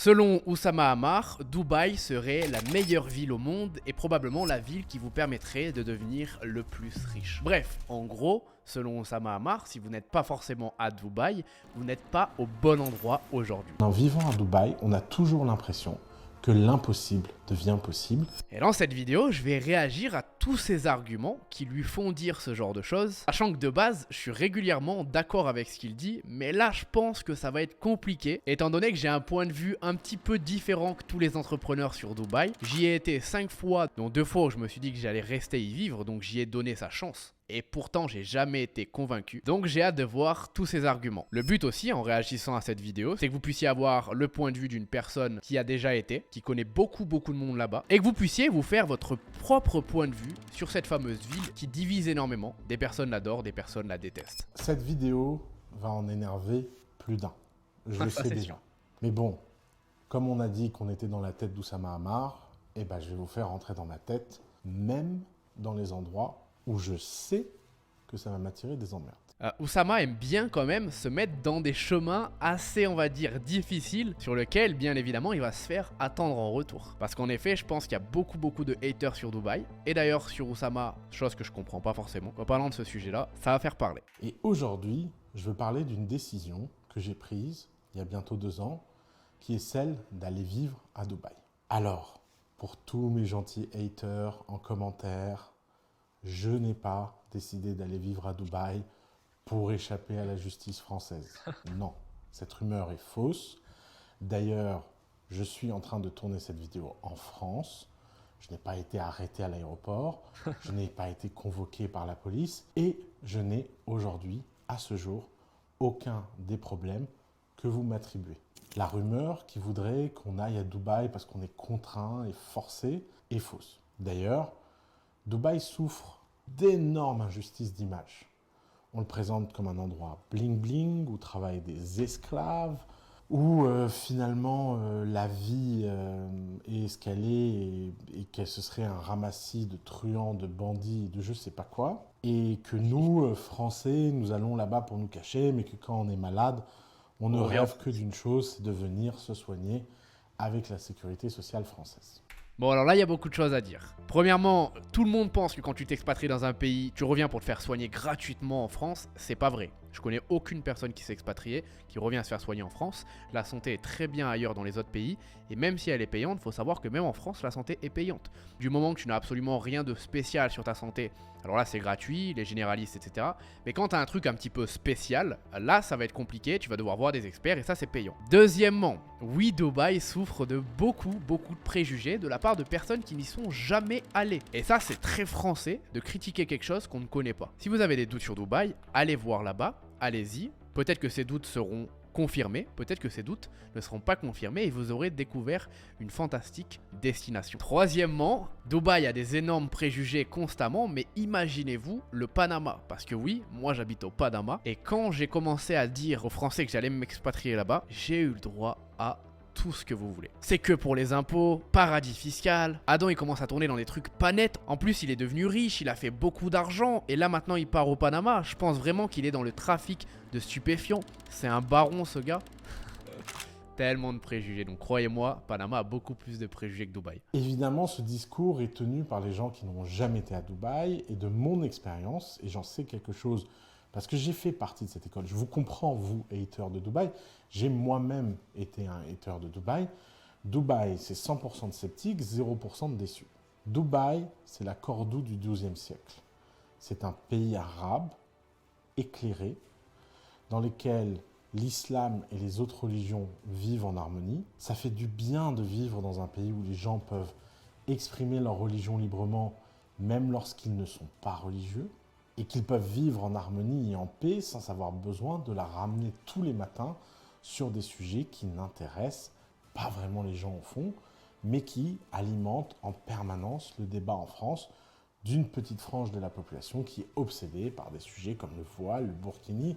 Selon Oussama Ammar, Dubaï serait la meilleure ville au monde et probablement la ville qui vous permettrait de devenir le plus riche. Bref, en gros, selon Oussama Ammar, si vous n'êtes pas forcément à Dubaï, vous n'êtes pas au bon endroit aujourd'hui. En vivant à Dubaï, on a toujours l'impression que l'impossible devient possible. Et dans cette vidéo, je vais réagir à tous ces arguments qui lui font dire ce genre de choses, sachant que de base, je suis régulièrement d'accord avec ce qu'il dit, mais là je pense que ça va être compliqué, étant donné que j'ai un point de vue un petit peu différent que tous les entrepreneurs sur Dubaï. J'y ai été 5 fois, dont 2 fois où je me suis dit que j'allais rester y vivre, donc j'y ai donné sa chance. Et pourtant, j'ai jamais été convaincu. Donc j'ai hâte de voir tous ces arguments. Le but aussi, en réagissant à cette vidéo, c'est que vous puissiez avoir le point de vue d'une personne qui a déjà été, qui connaît beaucoup de monde là-bas, et que vous puissiez vous faire votre propre point de vue sur cette fameuse ville qui divise énormément. Des personnes l'adorent, des personnes la détestent. Cette vidéo va en énerver plus d'un. Je le sais déjà. Sûr. Mais bon, comme on a dit qu'on était dans la tête d'Oussama Ammar, eh ben, je vais vous faire rentrer dans ma tête, même dans les endroits où je sais que ça va m'attirer des emmerdes. Oussama aime bien quand même se mettre dans des chemins assez, on va dire, difficiles, sur lesquels, bien évidemment, il va se faire attendre en retour. Parce qu'en effet, je pense qu'il y a beaucoup de haters sur Dubaï. Et d'ailleurs, sur Oussama, chose que je comprends pas forcément. En parlant de ce sujet-là, ça va faire parler. Et aujourd'hui, je veux parler d'une décision que j'ai prise il y a bientôt 2 ans, qui est celle d'aller vivre à Dubaï. Alors, pour tous mes gentils haters en commentaire, je n'ai pas décidé d'aller vivre à Dubaï pour échapper à la justice française. Non, cette rumeur est fausse. D'ailleurs, je suis en train de tourner cette vidéo en France. Je n'ai pas été arrêté à l'aéroport, je n'ai pas été convoqué par la police et je n'ai aujourd'hui, à ce jour, aucun des problèmes que vous m'attribuez. La rumeur qui voudrait qu'on aille à Dubaï parce qu'on est contraint et forcé est fausse. D'ailleurs, Dubaï souffre d'énormes injustices d'image. On le présente comme un endroit bling-bling, où travaillent des esclaves, où finalement la vie est ce qu'elle est et que ce serait un ramassis de truands, de bandits, de je sais pas quoi. Et que nous, Français, nous allons là-bas pour nous cacher, mais que quand on est malade, on ne rêve que d'une chose, c'est de venir se soigner avec la sécurité sociale française. Bon, alors là, il y a beaucoup de choses à dire. Premièrement, tout le monde pense que quand tu t'expatries dans un pays, tu reviens pour te faire soigner gratuitement en France. C'est pas vrai. Je connais aucune personne qui s'est expatriée, qui revient se faire soigner en France. La santé est très bien ailleurs dans les autres pays. Et même si elle est payante, il faut savoir que même en France, la santé est payante. Du moment que tu n'as absolument rien de spécial sur ta santé, alors là, c'est gratuit, les généralistes, etc. Mais quand tu as un truc un petit peu spécial, là, ça va être compliqué. Tu vas devoir voir des experts et ça, c'est payant. Deuxièmement, oui, Dubaï souffre de beaucoup de préjugés de la part de personnes qui n'y sont jamais allées. Et ça, c'est très français de critiquer quelque chose qu'on ne connaît pas. Si vous avez des doutes sur Dubaï, allez voir là-bas, allez-y. Peut-être que ces doutes seront confirmés, peut-être que ces doutes ne seront pas confirmés et vous aurez découvert une fantastique destination. Troisièmement, Dubaï a des énormes préjugés constamment, mais imaginez-vous le Panama. Parce que oui, moi j'habite au Panama et quand j'ai commencé à dire aux Français que j'allais m'expatrier là-bas, j'ai eu le droit à tout ce que vous voulez. C'est que pour les impôts, paradis fiscal, Adam il commence à tourner dans des trucs pas nets. En plus il est devenu riche, il a fait beaucoup d'argent et là maintenant il part au Panama. Je pense vraiment qu'il est dans le trafic de stupéfiants. C'est un baron ce gars. Tellement de préjugés, donc croyez-moi, Panama a beaucoup plus de préjugés que Dubaï. Évidemment, ce discours est tenu par les gens qui n'ont jamais été à Dubaï et de mon expérience, et j'en sais quelque chose parce que j'ai fait partie de cette école. Je vous comprends, vous, haters de Dubaï. J'ai moi-même été un hater de Dubaï. Dubaï, c'est 100% de sceptiques, 0% de déçus. Dubaï, c'est la Cordoue du XIIe siècle. C'est un pays arabe, éclairé, dans lequel l'islam et les autres religions vivent en harmonie. Ça fait du bien de vivre dans un pays où les gens peuvent exprimer leur religion librement, même lorsqu'ils ne sont pas religieux, et qu'ils peuvent vivre en harmonie et en paix sans avoir besoin de la ramener tous les matins sur des sujets qui n'intéressent pas vraiment les gens au fond, mais qui alimentent en permanence le débat en France d'une petite frange de la population qui est obsédée par des sujets comme le voile, le burkini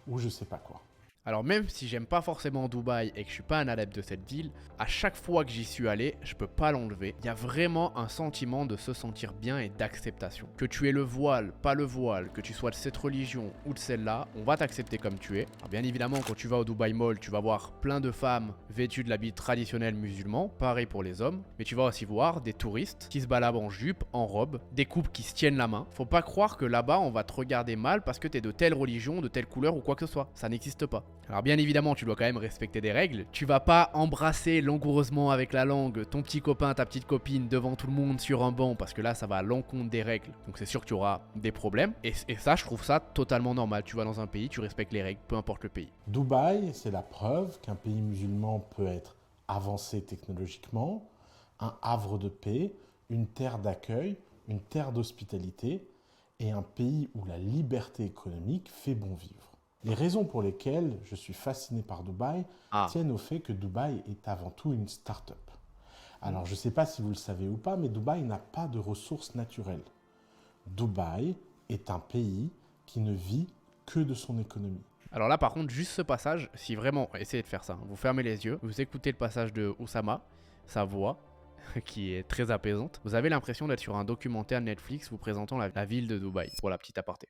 ou je sais pas quoi. Alors même si j'aime pas forcément Dubaï et que je suis pas un adepte de cette ville, à chaque fois que j'y suis allé, je peux pas l'enlever. Il y a vraiment un sentiment de se sentir bien et d'acceptation. Que tu aies le voile, pas le voile, que tu sois de cette religion ou de celle-là, on va t'accepter comme tu es. Alors bien évidemment, quand tu vas au Dubaï Mall, tu vas voir plein de femmes vêtues de l'habit traditionnel musulman, pareil pour les hommes, mais tu vas aussi voir des touristes qui se baladent en jupe, en robe, des couples qui se tiennent la main. Faut pas croire que là-bas on va te regarder mal parce que t'es de telle religion, de telle couleur ou quoi que ce soit. Ça n'existe pas. Alors bien évidemment, tu dois quand même respecter des règles. Tu vas pas embrasser langoureusement avec la langue ton petit copain, ta petite copine devant tout le monde sur un banc parce que là, ça va à l'encontre des règles. Donc c'est sûr que tu auras des problèmes. Et ça, je trouve ça totalement normal. Tu vas dans un pays, tu respectes les règles, peu importe le pays. Dubaï, c'est la preuve qu'un pays musulman peut être avancé technologiquement, un havre de paix, une terre d'accueil, une terre d'hospitalité et un pays où la liberté économique fait bon vivre. Les raisons pour lesquelles je suis fasciné par Dubaï tiennent au fait que Dubaï est avant tout une start-up. Alors, je ne sais pas si vous le savez ou pas, mais Dubaï n'a pas de ressources naturelles. Dubaï est un pays qui ne vit que de son économie. Alors là, par contre, juste ce passage, si vraiment, essayez de faire ça. Vous fermez les yeux, vous écoutez le passage de Oussama, sa voix, qui est très apaisante. Vous avez l'impression d'être sur un documentaire Netflix vous présentant la ville de Dubaï, pour la petite aparté.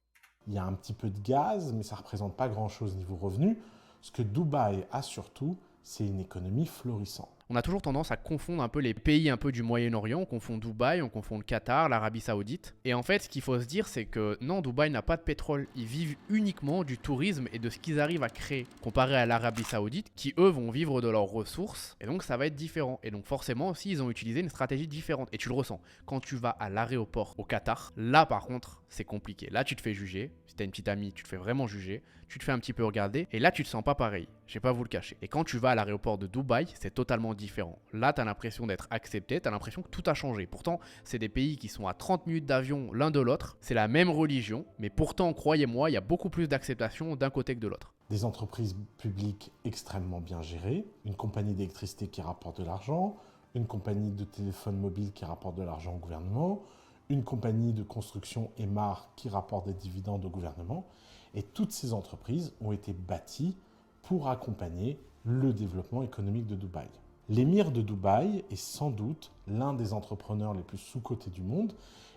Il y a un petit peu de gaz, mais ça ne représente pas grand-chose niveau revenu. Ce que Dubaï a surtout, c'est une économie florissante. On a toujours tendance à confondre un peu les pays un peu du Moyen-Orient. On confond Dubaï, on confond le Qatar, l'Arabie Saoudite. Et en fait, ce qu'il faut se dire, c'est que non, Dubaï n'a pas de pétrole. Ils vivent uniquement du tourisme et de ce qu'ils arrivent à créer. Comparé à l'Arabie Saoudite, qui eux vont vivre de leurs ressources. Et donc ça va être différent. Et donc forcément aussi, ils ont utilisé une stratégie différente. Et tu le ressens. Quand tu vas à l'aéroport au Qatar, là par contre, c'est compliqué. Là, tu te fais juger. Si t'as une petite amie, tu te fais vraiment juger. Tu te fais un petit peu regarder. Et là, tu te sens pas pareil. Je vais pas vous le cacher. Et quand tu vas à l'aéroport de Dubaï, c'est totalement différent. Là, tu as l'impression d'être accepté, tu as l'impression que tout a changé. Pourtant, c'est des pays qui sont à 30 minutes d'avion l'un de l'autre. C'est la même religion, mais pourtant, croyez-moi, il y a beaucoup plus d'acceptation d'un côté que de l'autre. Des entreprises publiques extrêmement bien gérées, une compagnie d'électricité qui rapporte de l'argent, une compagnie de téléphone mobile qui rapporte de l'argent au gouvernement, une compagnie de construction Emar qui rapporte des dividendes au gouvernement. Et toutes ces entreprises ont été bâties pour accompagner le développement économique de Dubaï. L'émir de Dubaï est sans doute l'un des entrepreneurs les plus sous-cotés du monde.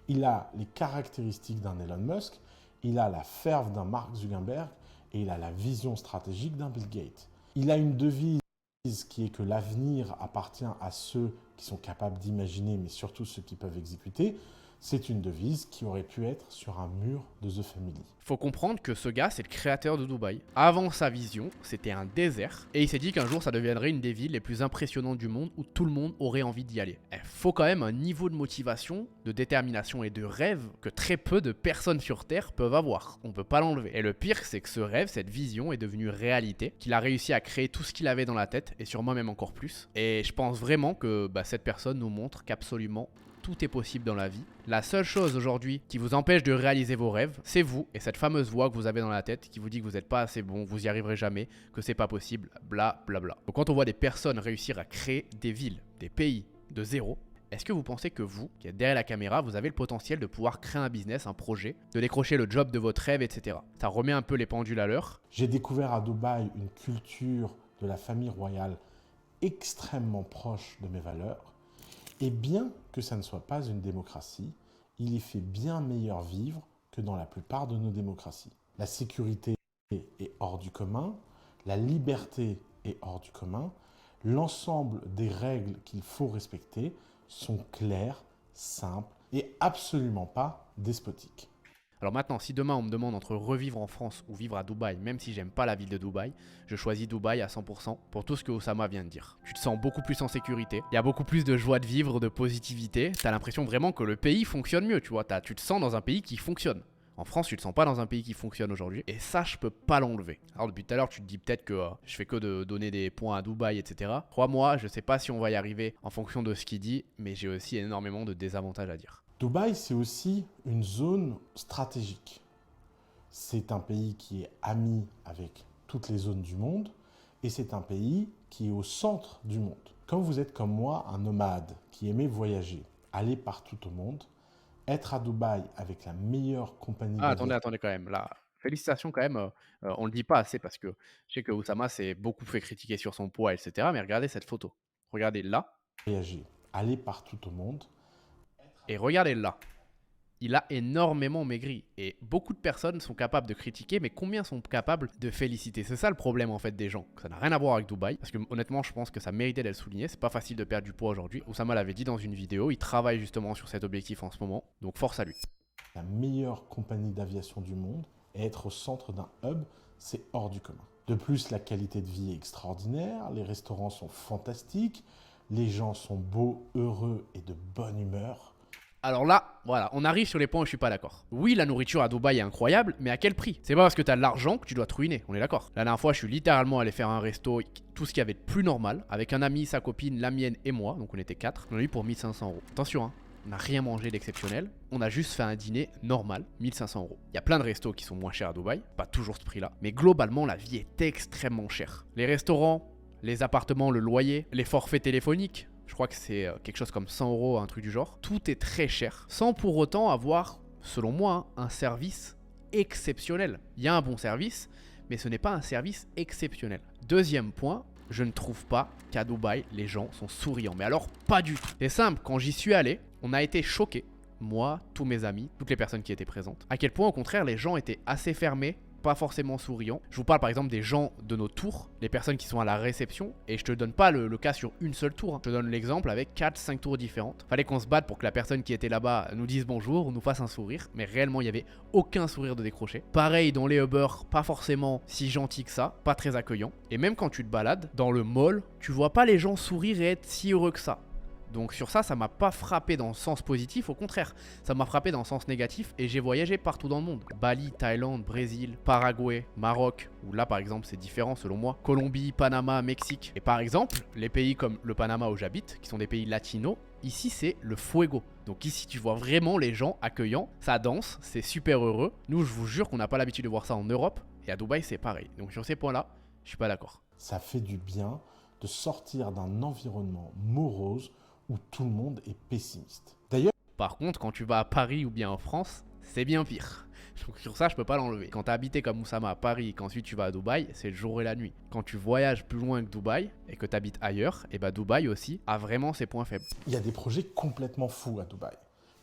Il a les caractéristiques d'un Elon Musk, il a la ferveur d'un Mark Zuckerberg et il a la vision stratégique d'un Bill Gates. Il a une devise qui est que l'avenir appartient à ceux qui sont capables d'imaginer, mais surtout ceux qui peuvent exécuter. C'est une devise qui aurait pu être sur un mur de The Family. Faut comprendre que ce gars, c'est le créateur de Dubaï. Avant sa vision, c'était un désert. Et il s'est dit qu'un jour, ça deviendrait une des villes les plus impressionnantes du monde où tout le monde aurait envie d'y aller. Il faut quand même un niveau de motivation, de détermination et de rêve que très peu de personnes sur Terre peuvent avoir. On peut pas l'enlever. Et le pire, c'est que ce rêve, cette vision est devenue réalité, qu'il a réussi à créer tout ce qu'il avait dans la tête, et sûrement même encore plus. Et je pense vraiment que cette personne nous montre qu'absolument tout est possible dans la vie. La seule chose aujourd'hui qui vous empêche de réaliser vos rêves, c'est vous et cette fameuse voix que vous avez dans la tête qui vous dit que vous n'êtes pas assez bon, vous y arriverez jamais, que c'est pas possible, bla bla bla. Donc quand on voit des personnes réussir à créer des villes, des pays de zéro, est-ce que vous pensez que vous, qui êtes derrière la caméra, vous avez le potentiel de pouvoir créer un business, un projet, de décrocher le job de votre rêve, etc. Ça remet un peu les pendules à l'heure. J'ai découvert à Dubaï une culture de la famille royale extrêmement proche de mes valeurs. Et bien que ça ne soit pas une démocratie, il y fait bien meilleur vivre que dans la plupart de nos démocraties. La sécurité est hors du commun, la liberté est hors du commun, l'ensemble des règles qu'il faut respecter sont claires, simples et absolument pas despotiques. Alors maintenant, si demain on me demande entre revivre en France ou vivre à Dubaï, même si j'aime pas la ville de Dubaï, je choisis Dubaï à 100% pour tout ce que Oussama vient de dire. Tu te sens beaucoup plus en sécurité, il y a beaucoup plus de joie de vivre, de positivité, t'as l'impression vraiment que le pays fonctionne mieux, tu vois, tu te sens dans un pays qui fonctionne. En France, tu te sens pas dans un pays qui fonctionne aujourd'hui, et ça, je peux pas l'enlever. Alors depuis tout à l'heure, tu te dis peut-être que je fais que de donner des points à Dubaï, etc. Crois-moi, je sais pas si on va y arriver en fonction de ce qu'il dit, mais j'ai aussi énormément de désavantages à dire. Dubaï, c'est aussi une zone stratégique. C'est un pays qui est ami avec toutes les zones du monde et c'est un pays qui est au centre du monde. Quand vous êtes comme moi, un nomade qui aimait voyager, aller partout au monde, être à Dubaï avec la meilleure compagnie Ah, attendez quand même, là. Félicitations quand même, on le dit pas assez parce que je sais que Oussama s'est beaucoup fait critiquer sur son poids et cetera, mais regardez cette photo. Regardez là Voyager, aller partout au monde. et regardez là. Il a énormément maigri et beaucoup de personnes sont capables de critiquer, mais combien sont capables de féliciter? C'est ça le problème en fait des gens. Ça n'a rien à voir avec Dubaï, parce que honnêtement, je pense que ça méritait d'être souligné. C'est pas facile de perdre du poids aujourd'hui. Oussama l'avait dit dans une vidéo, il travaille justement sur cet objectif en ce moment, donc force à lui. La meilleure compagnie d'aviation du monde et être au centre d'un hub, c'est hors du commun. De plus, la qualité de vie est extraordinaire, les restaurants sont fantastiques, les gens sont beaux, heureux et de bonne humeur. Alors là, voilà, on arrive sur les points où je suis pas d'accord. Oui, la nourriture à Dubaï est incroyable, mais à quel prix? C'est pas parce que t'as de l'argent que tu dois te ruiner, on est d'accord. La dernière fois, je suis littéralement allé faire un resto, tout ce qu'il y avait de plus normal, avec un ami, sa copine, la mienne et moi, donc on était 4. On a eu pour 1500 €. Attention, hein, on n'a rien mangé d'exceptionnel, on a juste fait un dîner normal, 1500 €. Il y a plein de restos qui sont moins chers à Dubaï, pas toujours ce prix-là, mais globalement, la vie est extrêmement chère. Les restaurants, les appartements, le loyer, les forfaits téléphoniques, je crois que c'est quelque chose comme 100 €, un truc du genre. Tout est très cher, sans pour autant avoir, selon moi, un service exceptionnel. Il y a un bon service, mais ce n'est pas un service exceptionnel. Deuxième point, je ne trouve pas qu'à Dubaï, les gens sont souriants. Mais alors, pas du tout. C'est simple, quand j'y suis allé, on a été choqués, moi, tous mes amis, toutes les personnes qui étaient présentes, à quel point, au contraire, les gens étaient assez fermés, pas forcément souriants. Je vous parle par exemple des gens de nos tours, les personnes qui sont à la réception, et je te donne pas le cas sur une seule tour, hein. Je te donne l'exemple avec 4-5 tours différentes. Fallait qu'on se batte pour que la personne qui était là-bas nous dise bonjour ou nous fasse un sourire, mais réellement il y avait aucun sourire de décroché. Pareil dans les Uber, pas forcément si gentil que ça, pas très accueillant. Et même quand tu te balades dans le mall, tu vois pas les gens sourire et être si heureux que ça. Donc sur ça, ça m'a pas frappé dans le sens positif, au contraire, ça m'a frappé dans le sens négatif et j'ai voyagé partout dans le monde. Bali, Thaïlande, Brésil, Paraguay, Maroc, où là par exemple c'est différent selon moi, Colombie, Panama, Mexique. Et par exemple, les pays comme le Panama où j'habite, qui sont des pays latinos, ici c'est le fuego. Donc ici tu vois vraiment les gens accueillants, ça danse, c'est super heureux. Nous je vous jure qu'on n'a pas l'habitude de voir ça en Europe et à Dubaï c'est pareil. Donc sur ces points-là, je suis pas d'accord. Ça fait du bien de sortir d'un environnement morose où tout le monde est pessimiste. D'ailleurs, Par contre, quand tu vas à Paris ou bien en France, c'est bien pire. Donc sur ça, je peux pas l'enlever. Quand tu as habité comme Oussama à Paris et qu'ensuite tu vas à Dubaï, c'est le jour et la nuit. Quand tu voyages plus loin que Dubaï et que tu habites ailleurs, et bah Dubaï aussi a vraiment ses points faibles. il y a des projets complètement fous à Dubaï.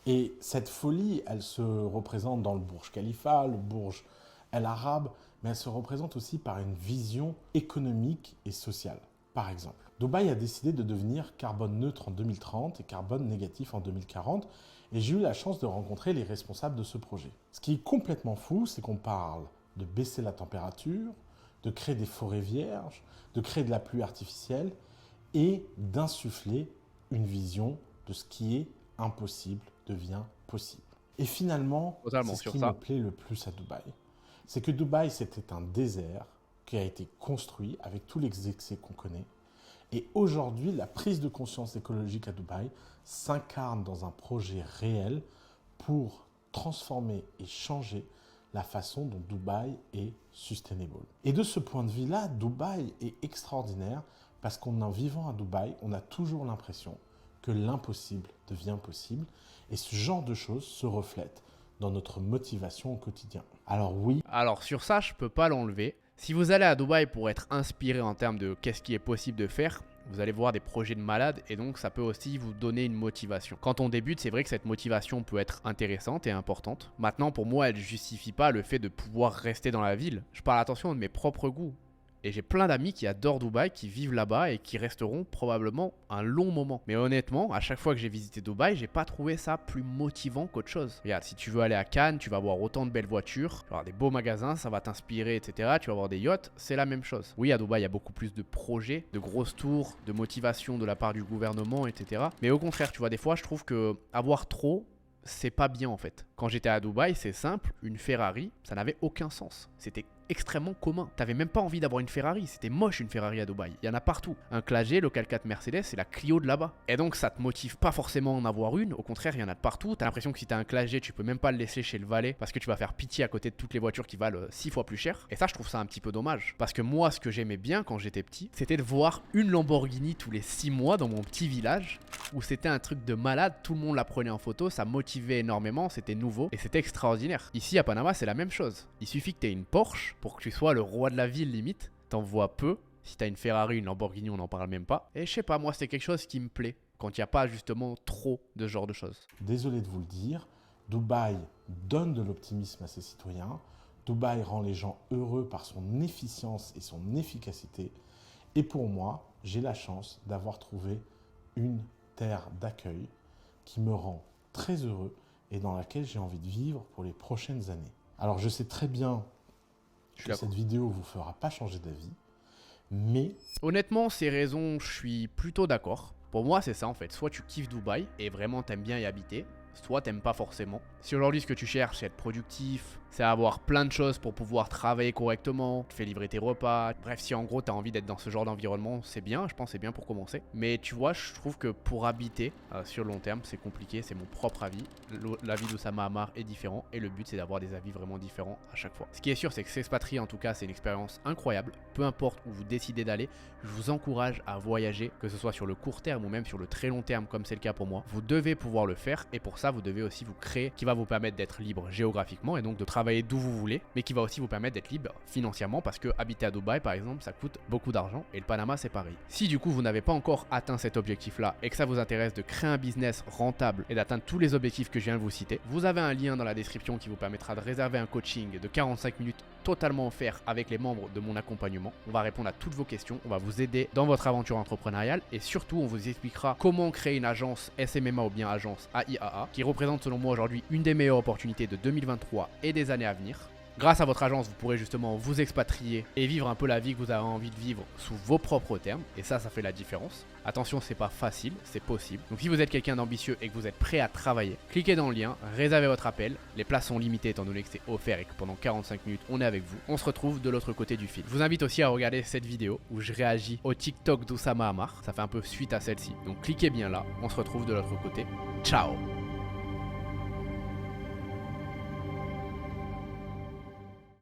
Et cette folie, elle se représente dans le Burj Khalifa, le Burj Al Arab, mais elle se représente aussi par une vision économique et sociale. Par exemple, Dubaï a décidé de devenir carbone neutre en 2030 et carbone négatif en 2040, et j'ai eu la chance de rencontrer les responsables de ce projet. Ce qui est complètement fou, c'est qu'on parle de baisser la température, de créer des forêts vierges, de créer de la pluie artificielle et d'insuffler une vision de ce qui est impossible devient possible. Et finalement, Totalement c'est ce sur qui ça. me plaît le plus à Dubaï. C'est que Dubaï, c'était un désert qui a été construit avec tous les excès qu'on connaît. Et aujourd'hui, la prise de conscience écologique à Dubaï s'incarne dans un projet réel pour transformer et changer la façon dont Dubaï est sustainable. Et de ce point de vue-là, Dubaï est extraordinaire parce qu'en vivant à Dubaï, on a toujours l'impression que l'impossible devient possible. Et ce genre de choses se reflète dans notre motivation au quotidien. Alors oui, Alors sur ça, je peux pas l'enlever. Si vous allez à Dubaï pour être inspiré en termes de qu'est-ce qui est possible de faire, vous allez voir des projets de malades et donc ça peut aussi vous donner une motivation. Quand on débute, c'est vrai que cette motivation peut être intéressante et importante. Maintenant, pour moi, elle justifie pas le fait de pouvoir rester dans la ville. Je parle attention de mes propres goûts. Et j'ai plein d'amis qui adorent Dubaï, qui vivent là-bas et qui resteront probablement un long moment. Mais honnêtement, à chaque fois que j'ai visité Dubaï, j'ai pas trouvé ça plus motivant qu'autre chose. Regarde, si tu veux aller à Cannes, tu vas voir autant de belles voitures, tu vas avoir des beaux magasins, ça va t'inspirer, etc. Tu vas avoir des yachts, c'est la même chose. Oui, à Dubaï, il y a beaucoup plus de projets, de grosses tours, de motivation de la part du gouvernement, etc. Mais au contraire, tu vois, des fois, je trouve que avoir trop, c'est pas bien en fait. Quand j'étais à Dubaï, c'est simple, une Ferrari, ça n'avait aucun sens. C'était extrêmement commun. T'avais même pas envie d'avoir une Ferrari, c'était moche une Ferrari à Dubaï. Il y en a partout. Un Clagé, Local 4 Mercedes, c'est la Clio de là-bas. Et donc ça te motive pas forcément à en avoir une, au contraire, il y en a de partout. T'as l'impression que si t'as un Clagé, tu peux même pas le laisser chez le valet parce que tu vas faire pitié à côté de toutes les voitures qui valent 6 fois plus cher. Et ça, je trouve ça un petit peu dommage. Parce que moi, ce que j'aimais bien quand j'étais petit, c'était de voir une Lamborghini tous les 6 mois dans mon petit village où c'était un truc de malade, tout le monde la prenait en photo, ça motivait énormément, c'était nouveau et c'était extraordinaire. Ici à Panama, c'est la même chose. Il suffit que t'aies une Porsche pour que tu sois le roi de la ville limite. T'en vois peu. Si t'as une Ferrari, une Lamborghini, on n'en parle même pas. Et je sais pas, moi, c'est quelque chose qui me plaît quand il n'y a pas justement trop de ce genre de choses. Désolé de vous le dire, Dubaï donne de l'optimisme à ses citoyens. Dubaï rend les gens heureux par son efficience et son efficacité. Et pour moi, j'ai la chance d'avoir trouvé une terre d'accueil qui me rend très heureux et dans laquelle j'ai envie de vivre pour les prochaines années. Alors je sais très bien que cette vidéo ne vous fera pas changer d'avis, mais... Honnêtement, ces raisons, je suis plutôt d'accord. Pour moi, c'est ça en fait. Soit tu kiffes Dubaï et vraiment t'aimes bien y habiter, soit t'aimes pas forcément. Si aujourd'hui ce que tu cherches c'est être productif, c'est avoir plein de choses pour pouvoir travailler correctement, tu fais livrer tes repas, bref, si en gros t'as envie d'être dans ce genre d'environnement, c'est bien, je pense que c'est bien pour commencer. Mais tu vois, je trouve que pour habiter sur le long terme, c'est compliqué, c'est mon propre avis. L'avis d'Oussama Ammar est différent et le but c'est d'avoir des avis vraiment différents à chaque fois. Ce qui est sûr, c'est que s'expatrier en tout cas, c'est une expérience incroyable. Peu importe où vous décidez d'aller, je vous encourage à voyager, que ce soit sur le court terme ou même sur le très long terme comme c'est le cas pour moi. Vous devez pouvoir le faire et pour ça, vous devez aussi vous créer qui va vous permettre d'être libre géographiquement et donc de travailler d'où vous voulez, mais qui va aussi vous permettre d'être libre financièrement parce que habiter à Dubaï par exemple, ça coûte beaucoup d'argent et le Panama c'est pareil. Si du coup vous n'avez pas encore atteint cet objectif là et que ça vous intéresse de créer un business rentable et d'atteindre tous les objectifs que je viens de vous citer, vous avez un lien dans la description qui vous permettra de réserver un coaching de 45 minutes totalement offert avec les membres de mon accompagnement. On va répondre à toutes vos questions, on va vous aider dans votre aventure entrepreneuriale et surtout on vous expliquera comment créer une agence SMMA ou bien agence AIAA qui représente selon moi aujourd'hui une des meilleures opportunités de 2023 et des années à venir. Grâce à votre agence, vous pourrez justement vous expatrier et vivre un peu la vie que vous avez envie de vivre sous vos propres termes. Et ça fait la différence. Attention, c'est pas facile, c'est possible. Donc si vous êtes quelqu'un d'ambitieux et que vous êtes prêt à travailler, cliquez dans le lien, réservez votre appel. Les places sont limitées étant donné que c'est offert et que pendant 45 minutes, on est avec vous. On se retrouve de l'autre côté du fil. Je vous invite aussi à regarder cette vidéo où je réagis au TikTok d'Oussama Ammar. Ça fait un peu suite à celle-ci. Donc cliquez bien là, on se retrouve de l'autre côté. Ciao!